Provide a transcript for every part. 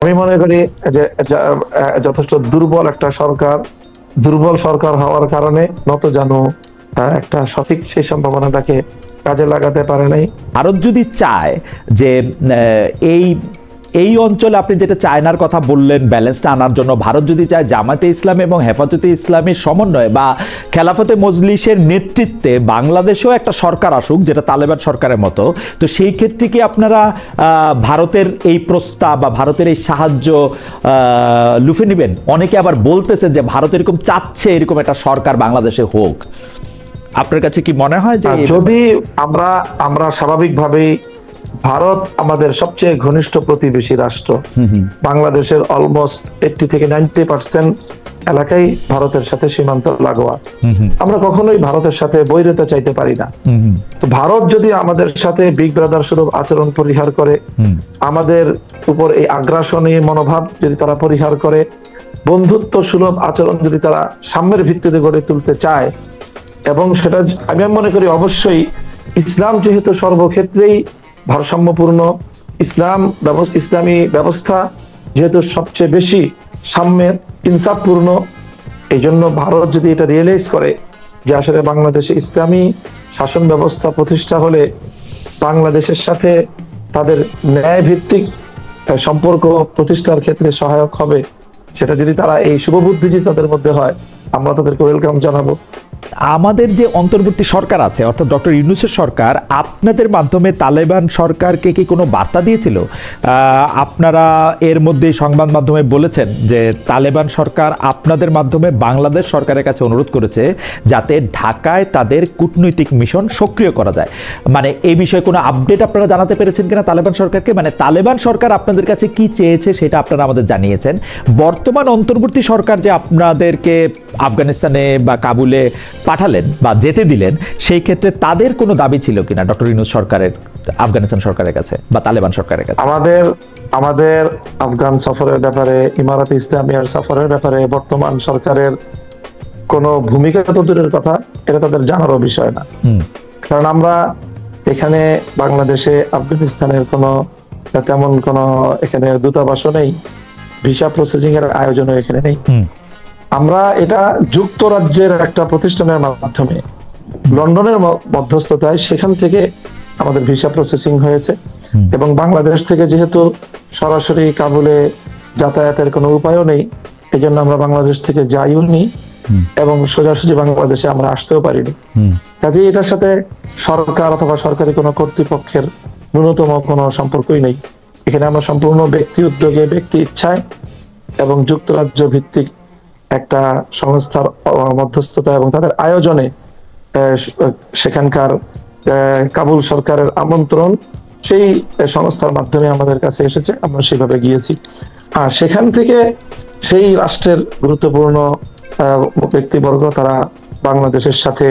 আমি মনে করি যে যথেষ্ট দুর্বল একটা সরকার, দুর্বল সরকার হওয়ার কারণে নতজানু একটা সঠিক সেই সম্ভাবনাটাকে কাজে লাগাতে পারে নাই। ভারত যদি চায় যে এই এই অঞ্চলে আপনি যেটা চায়নার কথা বললেন ব্যালেন্সটা আনার জন্য, ভারত যদি চায় জামাতে ইসলাম এবং হেফাজতে ইসলামের সমন্বয়ে বা খেলাফতে মজলিসের নেতৃত্বে বাংলাদেশেও একটা সরকার আসুক যেটা তালেবান সরকারের মতো, তো সেই ক্ষেত্রে কি আপনারা ভারতের এই প্রস্তাব বা ভারতের এই সাহায্য লুফে নেবেন? অনেকে আবার বলতেছে যে ভারত এরকম চাচ্ছে এরকম একটা সরকার বাংলাদেশে হোক। আপনার কাছে কি মনে হয় যে যদি আমরা স্বাভাবিকভাবেই, ভারত আমাদের সবচেয়ে ঘনিষ্ঠ প্রতিবেশী রাষ্ট্র, বাংলাদেশের অলমোস্ট 80 থেকে 90% এলাকাই ভারতের সাথে সীমান্ত লাগোয়া, আমরা কখনোই ভারতের সাথে বৈরতা চাইতে পারি না। তো ভারত যদি আমাদের সাথে বিগ ব্রাদার স্বরূপ আচরণ পরিহার করে, আমাদের উপর এই আগ্রাসনী মনোভাব যদি তারা পরিহার করে, বন্ধুত্ব সুলভ আচরণ যদি তারা সাম্যের ভিত্তিতে গড়ে তুলতে চায়, এবং সেটা আমি মনে করি অবশ্যই ইসলাম যেহেতু সর্বক্ষেত্রেই ভারসাম্যপূর্ণ, ইসলামী ব্যবস্থা যেহেতু সবচেয়ে বেশি সাম্যের ইনসাফপূর্ণ, এই জন্য ভারত যদি এটা রিয়েলাইজ করে যে আসলে বাংলাদেশে ইসলামী শাসন ব্যবস্থা প্রতিষ্ঠা হলে বাংলাদেশের সাথে তাদের ন্যায় ভিত্তিক সম্পর্ক প্রতিষ্ঠার ক্ষেত্রে সহায়ক হবে, সেটা যদি তারা এই শুভবুদ্ধি যদি তাদের মধ্যে হয়, আমরা তাদেরকে ওয়েলকাম জানাবো। আমাদের যে অন্তর্বর্তী সরকার আছে অর্থাৎ ডক্টর ইউনূসের সরকার আপনাদের মাধ্যমে তালেবান সরকারকে কি কোনো বার্তা দিয়েছিল? আপনারা এর মধ্যে সংবাদ মাধ্যমে বলেছেন যে তালেবান সরকার আপনাদের মাধ্যমে বাংলাদেশ সরকারের কাছে অনুরোধ করেছে যাতে ঢাকায় তাদের কূটনৈতিক মিশন সক্রিয় করা যায়। মানে এই বিষয়ে কোনো আপডেট আপনারা জানাতে পেরেছেন কিনা তালেবান সরকারকে? মানে তালেবান সরকার আপনাদের কাছে কি চেয়েছে সেটা আপনারা আমাদের জানিয়েছেন। বর্তমান অন্তর্বর্তী সরকার যে আপনাদেরকে আফগানিস্তানে বা কাবুলে পাঠালেন বা যেতে দিলেন, সেই ক্ষেত্রে তাদের কোনো দাবি ছিল কিনা ডক্টর ইউনূস সরকারের আফগানিস্তান সরকারের কাছে বা তালেবান সরকারের কাছে? আমাদের আফগান সফরের ব্যাপারে, ইমারাতে ইসলামিয়ার সফরের ব্যাপারে বর্তমান সরকারের কোনো ভূমিকা তো দূরের কথা, এটা তাদের জানারও বিষয় না। কারণ আমরা এখানে বাংলাদেশে আফগানিস্তানের তেমন কোনো এখানে দূতাবাসও নেই, ভিসা প্রসেসিং এর আয়োজনও এখানে নেই। আমরা এটা যুক্তরাজ্যের একটা প্রতিষ্ঠানের মাধ্যমে লন্ডনের মধ্যস্থতায় সেখান থেকে আমাদের ভিসা প্রসেসিং হয়েছে, এবং বাংলাদেশ থেকে যেহেতু সরাসরি কাবুলে যাতায়াতের কোনো উপায়ও নেই, এই জন্য আমরা বাংলাদেশ থেকে যাইও নি এবং সোজাসুজি বাংলাদেশে আমরা আসতেও পারিনি। কাজে এটার সাথে সরকার অথবা সরকারি কোনো কর্তৃপক্ষের ন্যূনতম কোনো সম্পর্কই নেই। এখানে আমরা সম্পূর্ণ ব্যক্তি উদ্যোগে, ব্যক্তি ইচ্ছায় এবং যুক্তরাজ্য ভিত্তিক একটা সংস্থার মধ্যস্থতা এবং তাদের আয়োজনে সেখানকার কাবুল সরকারের আমন্ত্রণ সেই সংস্থার মাধ্যমে আমাদের কাছে এসেছে, আমরা সেভাবে গিয়েছি। আর সেখান থেকে সেই রাষ্ট্রের গুরুত্বপূর্ণ ব্যক্তিবর্গ তারা বাংলাদেশের সাথে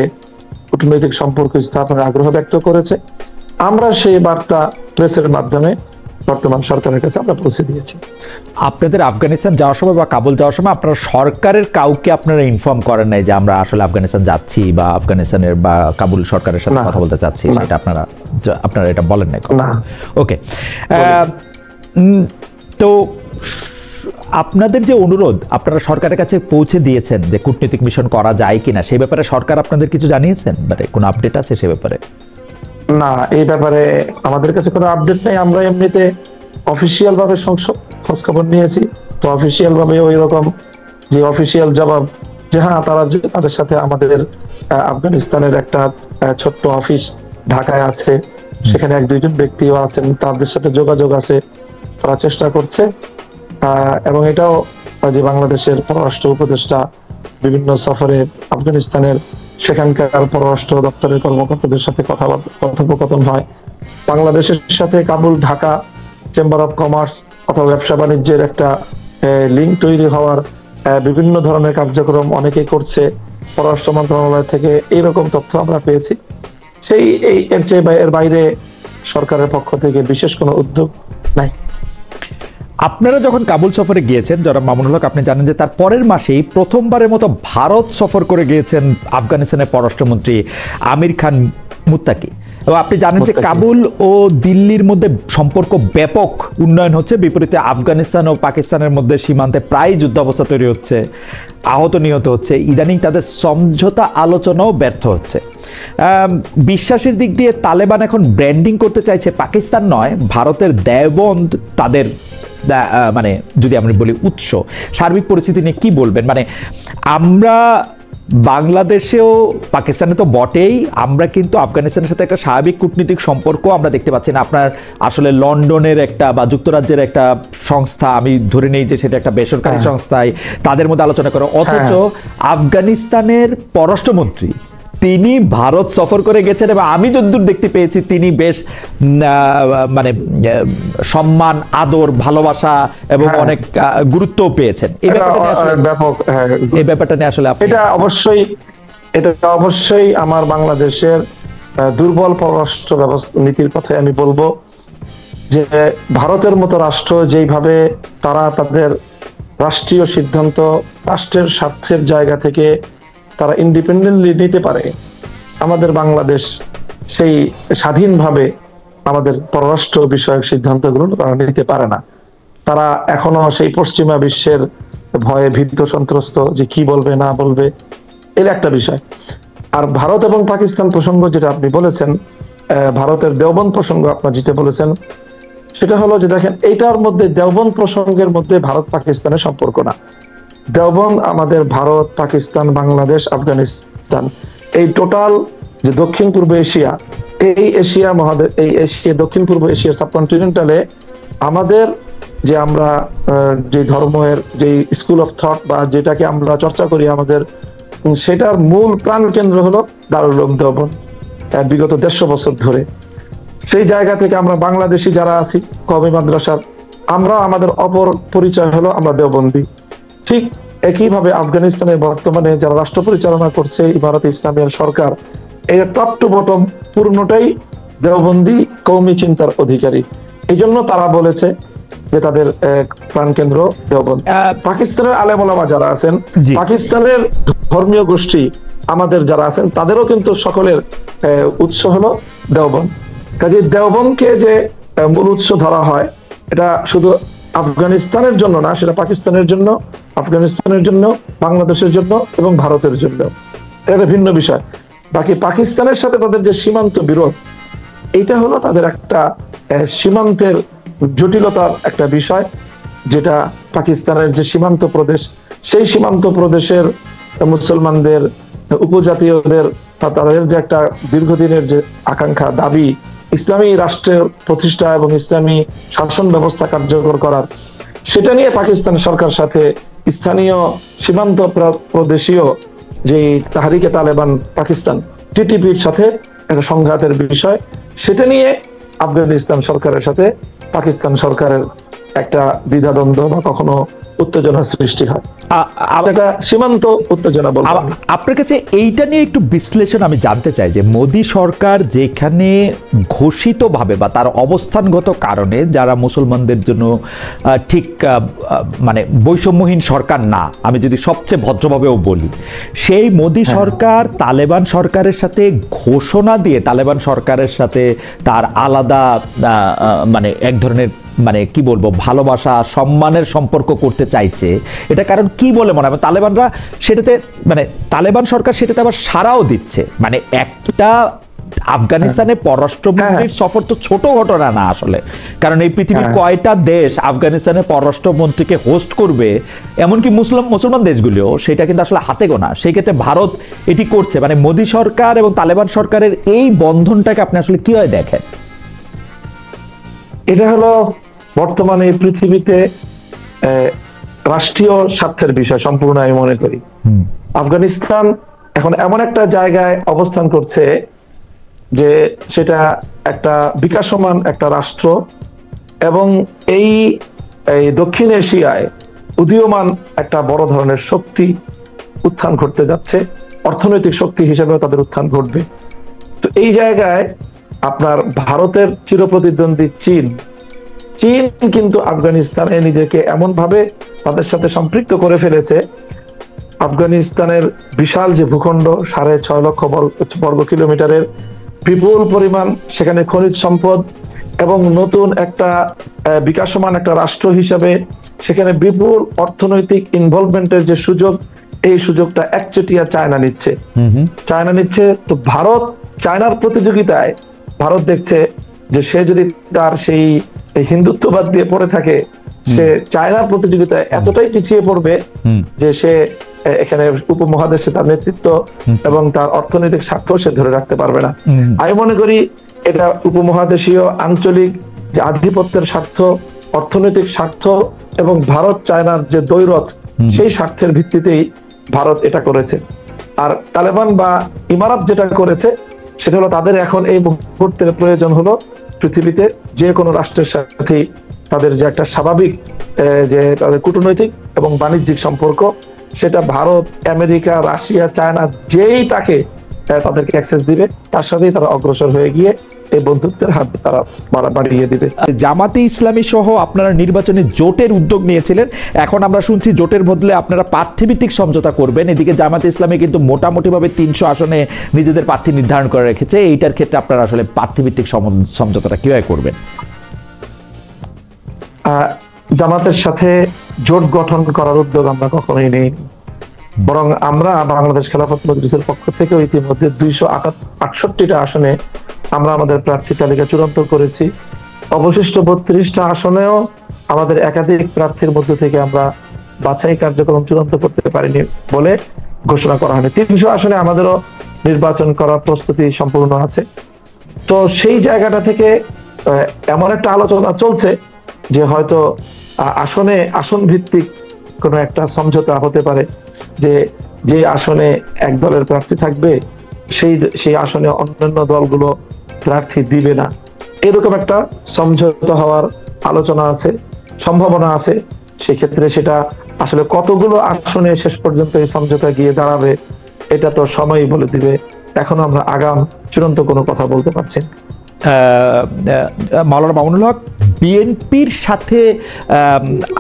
কূটনৈতিক সম্পর্ক স্থাপনের আগ্রহ ব্যক্ত করেছে। আমরা সেই বার্তা প্রেসের মাধ্যমে বর্তমান সরকারের কাছে আমরা পৌঁছে দিয়েছি। আপনাদের আফগানিস্তান যাওয়ার সময় বা কাবুল যাওয়ার সময় আপনারা সরকারের কাউকে আপনারা ইনফর্ম করেন নাই যে আমরা আসলে আফগানিস্তান যাচ্ছি বা আফগানিস্তানের বা কাবুল সরকারের সাথে কথা বলতে চাচ্ছি, সেটা আপনারা এটা বলেন নাই? না। ওকে, তো আপনাদের যে অনুরোধ আপনারা সরকারের কাছে পৌঁছে দিয়েছেন যে কূটনৈতিক মিশন করা যায় কিনা, সেই ব্যাপারে সরকার আপনাদের কিছু জানিয়েছেন? মানে কোনো আপডেট আছে সে ব্যাপারে? না, এই ব্যাপারে আমাদের কাছে কোনো আপডেট নেই। আমরা এমনিতে অফিসিয়াল ভাবে খোঁজ খবর নিয়েছি, তো অফিসিয়াল ভাবে ওই রকম যে অফিসিয়াল জবাব যে হ্যাঁ তাদের সাথে আমাদের আফগানিস্তানের একটা ছোট্ট অফিস ঢাকায় আছে, সেখানে 1-2 জন ব্যক্তিও আছেন, তাদের সাথে যোগাযোগ আছে, তারা চেষ্টা করছে। এবং এটাও যে বাংলাদেশের পররাষ্ট্র উপদেষ্টা বিভিন্ন সফরে আফগানিস্তানের সেখানকার পররাষ্ট্র দপ্তরের কর্মকর্তাদের সাথে কথোপকথন হয়। বাংলাদেশের সাথে Kabul Dhaka chamber of commerce অথবা ব্যবসা বাণিজ্যের একটা লিঙ্ক তৈরি হওয়ার বিভিন্ন ধরনের কার্যক্রম অনেকেই করছে। পররাষ্ট্র মন্ত্রণালয় থেকে এইরকম তথ্য আমরা পেয়েছি। এর বাইরে সরকারের পক্ষ থেকে বিশেষ কোনো উদ্যোগ নাই। আপনারা যখন কাবুল সফরে গিয়েছেন, যারা মামুনুল হক, আপনি জানেন যে তার পরের মাসেই প্রথমবারের মতো ভারত সফর করে গিয়েছেন আফগানিস্তানের পররাষ্ট্রমন্ত্রী আমির খান মুত্তাকি। এবং আপনি জানেন যে কাবুল ও দিল্লির মধ্যে সম্পর্ক ব্যাপক উন্নয়ন হচ্ছে, বিপরীতে আফগানিস্তান ও পাকিস্তানের মধ্যে সীমান্তে প্রায় যুদ্ধাবস্থা তৈরি হচ্ছে, আহত নিহত হচ্ছে, ইদানিং তাদের সমঝোতা আলোচনাও ব্যর্থ হচ্ছে। বিশ্বাসের দিক দিয়ে তালেবান এখন ব্র্যান্ডিং করতে চাইছে পাকিস্তান নয়, ভারতের দেওবন্দ তাদের মানে যদি আমরা বলি উৎস। সার্বিক পরিস্থিতি নিয়ে কি বলবেন? মানে আমরা বাংলাদেশেও, পাকিস্তানে তো বটেই, আমরা কিন্তু আফগানিস্তানের সাথে একটা স্বাভাবিক কূটনীতিক সম্পর্ক আমরা দেখতে পাচ্ছি না। আপনার আসলে লন্ডনের একটা বা যুক্তরাজ্যের একটা সংস্থা, আমি ধরে নেই যে সেটা একটা বেসরকারি সংস্থায়, তাদের মধ্যে আলোচনা করে, অথচ আফগানিস্তানের পররাষ্ট্রমন্ত্রী তিনি ভারত সফর করে গেছেন এবং আমি যতদূর দেখতে পেয়েছি তিনি বেশ মানে সম্মান, আদর, ভালোবাসা এবং অনেক গুরুত্বও পেয়েছেন। এই ব্যাপারটা নিয়ে আসলে এটা অবশ্যই আমার বাংলাদেশের দুর্বল পররাষ্ট্র ব্যবস্থা নীতির কথাই আমি বলবো যে ভারতের মতো রাষ্ট্র যেইভাবে তারা তাদের রাষ্ট্রীয় সিদ্ধান্ত রাষ্ট্রের স্বার্থের জায়গা থেকে তারা ইন্ডিপেন্ডেন্টলি নিতে পারে, আমাদের বাংলাদেশ সেই স্বাধীনভাবে আমাদের পররাষ্ট্র বিষয়ক সিদ্ধান্তগুলো তারা নিতে পারে না। তারা এখনো সেই পশ্চিমা বিশ্বের ভয়ে ভীত সন্ত্রস্ত যে কি বলবে না বলবে, এর একটা বিষয়। আর ভারত এবং পাকিস্তান প্রসঙ্গ যেটা আপনি বলেছেন, ভারতের দেওবন্দ প্রসঙ্গ আপনার যেটা বলেছেন, সেটা হলো যে দেখেন এইটার মধ্যে দেওবন্দ প্রসঙ্গের মধ্যে ভারত পাকিস্তানের সম্পর্ক না। দেওবন্দ আমাদের ভারত, পাকিস্তান, বাংলাদেশ, আফগানিস্তান, এই টোটাল যে দক্ষিণ পূর্ব এশিয়া, এই এশিয়া মহাদেশ, এই এশিয়া দক্ষিণ পূর্ব এশিয়ার সাবকন্টিনেন্টালে আমাদের যে আমরা যে ধর্মের যে স্কুল অফ থট বা যেটাকে আমরা চর্চা করি আমাদের, সেটার মূল প্রাণ কেন্দ্র হলো দারুল উলুম দেওবন্দ বিগত 150 বছর ধরে। সেই জায়গা থেকে আমরা বাংলাদেশি যারা আছি কওমি মাদ্রাসার, আমরা আমাদের অপর পরিচয় হলো আমরা দেওবন্দি। ঠিক একইভাবে আফগানিস্তানের বর্তমানে যারা রাষ্ট্র পরিচালনা করছে ইমারতে ইসলামিয়ার সরকার, এই টপ টু বটম পূর্ণটাই দেওবন্দি কওমি চিন্তার অধিকারী। এই জন্য তারা বলেছে যে তাদের প্রাণকেন্দ্র দেওবন্দ। পাকিস্তানের আলেম ওলামা যারা আছেন, পাকিস্তানের ধর্মীয় গোষ্ঠী আমাদের যারা আছেন, তাদেরও কিন্তু সকলের উৎস হলো দেওবন্দ। কাজে দেওবন্দকে যে মূল উৎস ধরা হয়, এটা শুধু আফগানিস্তানের জন্য না, সেটা পাকিস্তানের জন্য, আফগানিস্তানের জন্য, বাংলাদেশের জন্য এবং ভারতের জন্য, এটা ভিন্ন বিষয়। বাকি পাকিস্তানের সাথে তাদের যে সীমান্ত বিরোধ, এইটা হলো তাদের একটা সীমান্তের জটিলতার একটা বিষয়, যেটা পাকিস্তানের যে সীমান্ত প্রদেশ, সেই সীমান্ত প্রদেশের মুসলমানদের, উপজাতীয়দের তাদের যে একটা দীর্ঘদিনের যে আকাঙ্ক্ষা, দাবি ইসলামী রাষ্ট্রের প্রতিষ্ঠা এবং ইসলামী শাসন ব্যবস্থা কার্যকর করার, সেটা নিয়ে পাকিস্তান সরকার সাথে স্থানীয় সীমান্ত প্রদেশীয় যে তাহরিকে তালেবান পাকিস্তান টিটিপির সাথে একটা সংঘাতের বিষয়, সেটা নিয়ে আফগানিস্তান সরকারের সাথে পাকিস্তান সরকারের একটা দ্বিধাদ্বন্দ্ব বা কখনো উত্তেজনা সৃষ্টি হয়। সীমান্ত উত্তেজনা বলবো। আপনার কাছে এইটা নিয়ে একটু বিশ্লেষণ আমি জানতে চাই যে মোদী সরকার যেখানে ঘোষিতভাবে বা তার অবস্থানগত কারণে যারা মুসলমানদের জন্য ঠিক মানে বৈষম্যহীন সরকার না, আমি যদি সবচেয়ে ভদ্রভাবেও বলি, সেই মোদী সরকার তালেবান সরকারের সাথে ঘোষণা দিয়ে তালেবান সরকারের সাথে তার আলাদা মানে এক ধরনের মানে কি বলবো ভালোবাসা সম্মানের সম্পর্ক করতে চাইছে। এটা কারণ কি বলে মনে হয়? তালেবানরা সেটাতে মানে তালেবান সরকার সেটাতে আবার সাড়াও দিচ্ছে। মানে একটা আফগানিস্তানের পররাষ্ট্রমন্ত্রীর সফর তো ছোট ঘটনা না আসলে, কারণ এই পৃথিবীর কয়টা দেশ আফগানিস্তানের পররাষ্ট্রমন্ত্রীকে হোস্ট করবে, এমনকি মুসলমান দেশগুলিও, সেটা কিন্তু আসলে হাতে গোনা। সেই ক্ষেত্রে ভারত এটি করছে। মানে মোদী সরকার এবং তালেবান সরকারের এই বন্ধনটাকে আপনি আসলে কিভাবে দেখেন? এটা হলো বর্তমানে পৃথিবীতে রাষ্ট্রীয় স্বার্থের বিষয় সম্পূর্ণ আমি মনে করি। আফগানিস্তান এখন এমন একটা জায়গায় অবস্থান করছে যে সেটা একটা বিকাশমান একটা রাষ্ট্র এবং এই দক্ষিণ এশিয়ায় উদীয়মান একটা বড় ধরনের শক্তি উত্থান ঘটতে যাচ্ছে, অর্থনৈতিক শক্তি হিসেবেও তাদের উত্থান ঘটবে। তো এই জায়গায় আপনার ভারতের চিরপ্রতিদ্বন্দ্বী চীন কিন্তু আফগানিস্তানে নিজেকে এমন ভাবে তাদের সাথে সম্পৃক্ত করে ফেলেছে, আফগানিস্তানের বিশাল যে ভূখণ্ড 6.5 লক্ষ বর্গ কিলোমিটারের, বিপুল পরিমাণ সেখানে খনিজ সম্পদ এবং নতুন একটা বিকাশমান একটা রাষ্ট্র হিসাবে সেখানে বিপুল অর্থনৈতিক ইনভলভমেন্টের যে সুযোগ, এই সুযোগটা একচেটিয়া চায়না নিচ্ছে। তো ভারত চায়নার প্রতিযোগিতায় ভারত দেখছে যে সে যদি তার সেই হিন্দুত্ববাদ দিয়ে পড়ে থাকে, সে চায়নার প্রতিযোগিতায় এতটাই পিছিয়ে পড়বে যে সে এখানে উপমহাদেশে তার নেতৃত্ব এবং তার অর্থনৈতিক স্বার্থ সে ধরে রাখতে পারবে না। আমি মনে করি এটা উপমহাদেশীয় আঞ্চলিক যে আধিপত্যের স্বার্থ, অর্থনৈতিক স্বার্থ এবং ভারত চায়নার যে দ্বৈরথ, সেই স্বার্থের ভিত্তিতেই ভারত এটা করেছে। আর তালেবান বা ইমারাত যেটা করেছে সেটা হলো তাদের এখন এই মুহূর্তের প্রয়োজন হলো পৃথিবীতে যে কোনো রাষ্ট্রের সাথে তাদের যে একটা স্বাভাবিক যে তাদের কূটনৈতিক এবং বাণিজ্যিক সম্পর্ক, সেটা ভারত, আমেরিকা, রাশিয়া, চায়না যেই তাকে তাদেরকে অ্যাক্সেস দিবে তার সাথেই তারা অগ্রসর হয়ে গিয়ে এই বন্ধুত্বের হাত তারা বাড়িয়ে দিবে। জামাতে ইসলামী সহ আপনারা নির্বাচনে জোটের উদ্যোগ নিয়েছিলেন, এখন আমরা শুনছি জোটের বদলে আপনারা প্রার্থীভিত্তিক সমঝোতা করবেন। এদিকে জামাতে ইসলামী কিন্তু মোটামুটিভাবে 300 আসনে নিজেদের প্রার্থী নির্ধারণ করে রেখেছে। এইটার ক্ষেত্রে আপনারা আসলে প্রার্থীভিত্তিক সমঝোতাটা কিভাবে করবেন? জামাতের সাথে জোট গঠন করার উদ্যোগ আমরা কখনোই নেই, বরং আমরা বাংলাদেশ খেলাফত মজলিসের পক্ষ থেকে ইতিমধ্যে 268টা আসনে আমরা আমাদের প্রার্থী তালিকা চূড়ান্ত করেছি। অবশিষ্ট 32টা আসনেও আমাদের একাধিক প্রার্থীর মধ্যে থেকে আমরা বাছাই কার্যক্রম চূড়ান্ত করতে পারিনি বলে ঘোষণা করা হয়নি। 300 আসনে আমাদেরও নির্বাচন করার প্রস্তুতি সম্পূর্ণ আছে। তো সেই জায়গাটা থেকে এমন একটা আলোচনা চলছে যে হয়তো আসন ভিত্তিক কোনো একটা সমঝোতা হতে পারে, যে আসনে এক দলের প্রার্থী থাকবে সেই আসনে অন্যান্য দলগুলো প্রার্থী দিবে না, এরকম একটা সমঝোতা হওয়ার আলোচনা আছে, সম্ভাবনা আছে। সেই ক্ষেত্রে সেটা আসলে কতগুলো আসনে শেষ পর্যন্ত এই সমঝোতা গিয়ে দাঁড়াবে এটা তো সময়ই বলে দিবে। এখন আমরা আগাম চূড়ান্ত কোনো কথা বলতে পারছি না। মাওলানা মামুনুল হক, বিএনপির সাথে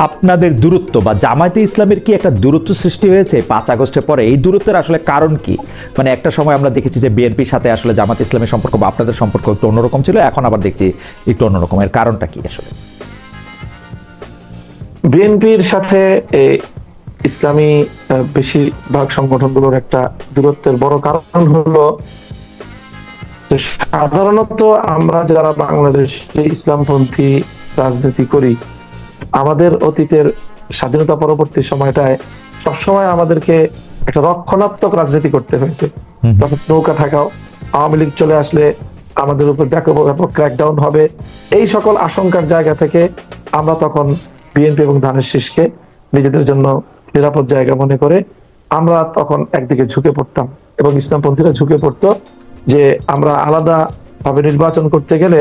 আপনাদের দূরত্ব বা জামায়াতে ইসলামের কি একটা দূরত্ব সৃষ্টি হয়েছে 5 আগস্টের পরে? এই দূরত্বের আসলে কারণ কি? মানে একটা সময় আমরা দেখেছি যে বিএনপির সাথে আসলে জামায়াতে ইসলামের সম্পর্ক বা আপনাদের সম্পর্ক একটু অন্যরকম ছিল, এখন আবার দেখছি একটু অন্যরকম। এর কারণটা কি আসলে? বিএনপির সাথে ইসলামী বেশিরভাগ সংগঠনগুলোর একটা দূরত্বের বড় কারণ হলো সাধারণত আমরা যারা বাংলাদেশে ইসলামপন্থী রাজনীতি করি, আমাদের অতীতের স্বাধীনতা পরবর্তী সময়টায় সবসময় আমাদেরকে একটা রক্ষণাত্মক রাজনীতি করতে হয়েছে। নৌকা ঠাকাও, আওয়ামী লীগ চলে আসলে আমাদের উপর ব্যাপক ক্র্যাকডাউন হবে, এই সকল আশঙ্কার জায়গা থেকে আমরা তখন বিএনপি এবং ধানের শীষকে নিজেদের জন্য নিরাপদ জায়গা মনে করে আমরা তখন একদিকে ঝুঁকে পড়তাম এবং ইসলামপন্থীরা ঝুঁকে পড়তো যে আমরা আলাদা ভাবে নির্বাচন করতে গেলে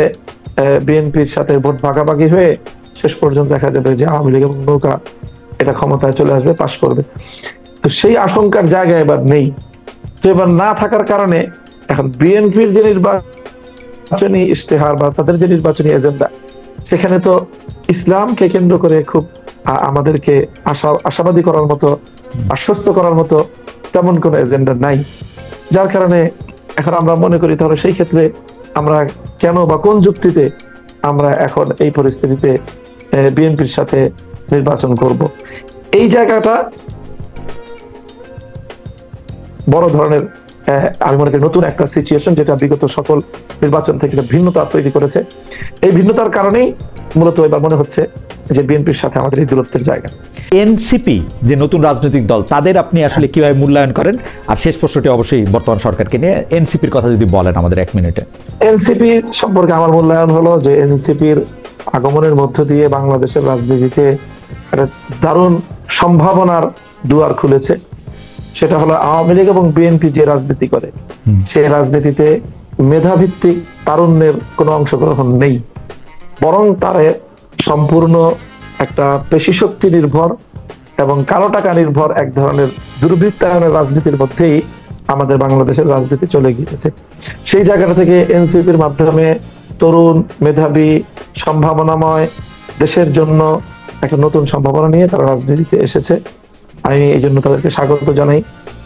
বিএনপির সাথে ভোট ভাগাভাগি হয়ে শেষ পর্যন্ত দেখা যাবে যে আওয়ামী লীগ এবং নৌকা এটা ক্ষমতায় চলে আসবে, পাশ করবে। তো সেই আশঙ্কার জায়গা এবার নেই। তো এবার না থাকার কারণে এখন বিএনপির যে নির্বাচনী ইশতেহার বা তাদের যে নির্বাচনী এজেন্ডা, সেখানে তো ইসলামকে কেন্দ্র করে খুব আমাদেরকে আশাবাদী করার মতো, আশ্বস্ত করার মতো তেমন কোনো এজেন্ডা নাই। যার কারণে এখন আমরা মনে করি তাহলে সেই ক্ষেত্রে আমরা কেন বা কোন যুক্তিতে আমরা এখন এই পরিস্থিতিতে বিএনপির সাথে নির্বাচন করব। এই জায়গাটা বড় ধরনের আমি মনে করি নতুন একটা সিচুয়েশন, যেটা বিগত সকল নির্বাচন থেকে ভিন্নতা তৈরি করেছে। এই ভিন্নতার কারণেই মূলত এবার মনে হচ্ছে যে বিএনপির সাথে আমাদের এই দূরত্বের জায়গা। এনসিপি যে নতুন রাজনৈতিক দল, তাদের আপনি আসলে কিভাবে মূল্যায়ন করেন? আর শেষ প্রশ্নটি অবশ্যই বর্তমান সরকারকে নিয়ে, এনসিপির কথা যদি বলেন আমাদের 1 মিনিটে। এনসিপি সম্পর্কে আমার মূল্যায়ন হলো যে এনসিপির আগমনের মধ্য দিয়ে বাংলাদেশের রাজনীতিতে একটা দারুণ সম্ভাবনার দুয়ার খুলেছে। সেটা হলো আওয়ামী লীগ এবং বিএনপি যে রাজনীতি করে সেই রাজনীতিতে মেধাভিত্তিক তারুণ্যের কোনো অংশগ্রহণ নেই, বরং তারা সম্পূর্ণ একটা পেশিশক্তি নির্ভর এবং কালো টাকা নির্ভর এক ধরনের দুর্বৃত্তায়নের রাজনীতির মধ্যেই আমাদের বাংলাদেশের রাজনীতি চলে গিয়েছে। সেই জায়গাটা থেকে এনসিপির মাধ্যমে তরুণ, মেধাবী, সম্ভাবনাময় দেশের জন্য একটা নতুন সম্ভাবনা নিয়ে তারা রাজনীতিতে এসেছে। আমি এই জন্য তাদেরকে স্বাগত জানাই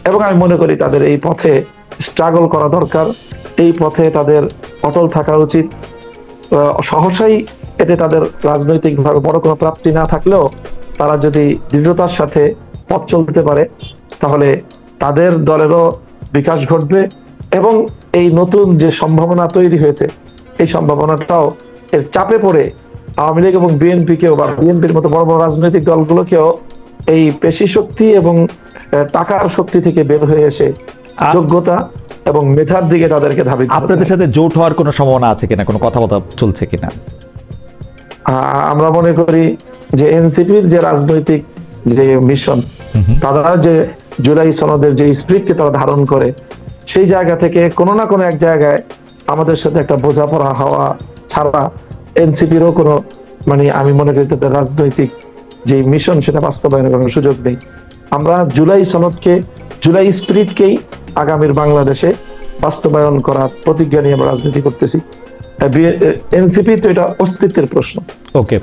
এবং আমি মনে করি তাদের এই পথে স্ট্রাগল করা দরকার, এই পথে তাদের অটল থাকা উচিত। সহসাই এতে তাদের রাজনৈতিকভাবে বড় কোনো প্রাপ্তি না থাকলেও তারা যদি দৃঢ়তার সাথে পথ চলতে পারে তাহলে তাদের দলেরও বিকাশ ঘটবে এবং এই নতুন যে সম্ভাবনা তৈরি হয়েছে এই সম্ভাবনাটাও এর চাপে পড়ে আওয়ামী লীগ এবং বিএনপিকেও বা বিএনপির মতো বড় বড় রাজনৈতিক দলগুলোকেও এই পেশি শক্তি এবং টাকার শক্তি থেকে বের হয়ে এসে যোগ্যতা এবং মেধার দিকে তাদেরকে ধাবিত। আপনাদের সাথে জোট হওয়ার কোনো সম্ভাবনা আছে কিনা, কোনো কথাবার্তা চলছে কিনা? আমরা মনে করি যে এনসিপির যে রাজনৈতিক যে মিশন, তারা যে জুলাই সনদের যে স্পিরিটকে তারা ধারণ করে, সেই জায়গা থেকে কোনো না কোনো এক জায়গায় আমাদের সাথে একটা বোঝাপড়া হওয়া ছাড়া এনসিপিরও কোনো আমি মনে করি তাদের রাজনৈতিক যে মিশন সেটা বাস্তবায়নের কোনো সুযোগ নেই। আমরা জুলাই সনদকে, জুলাই স্পিরিটকেই আগামীর বাংলাদেশে বাস্তবায়ন করার প্রতিজ্ঞা নিয়ে আমরা রাজনীতি করতেছি। এনসিপি তো এটা অস্তিত্বের প্রশ্ন। ওকে।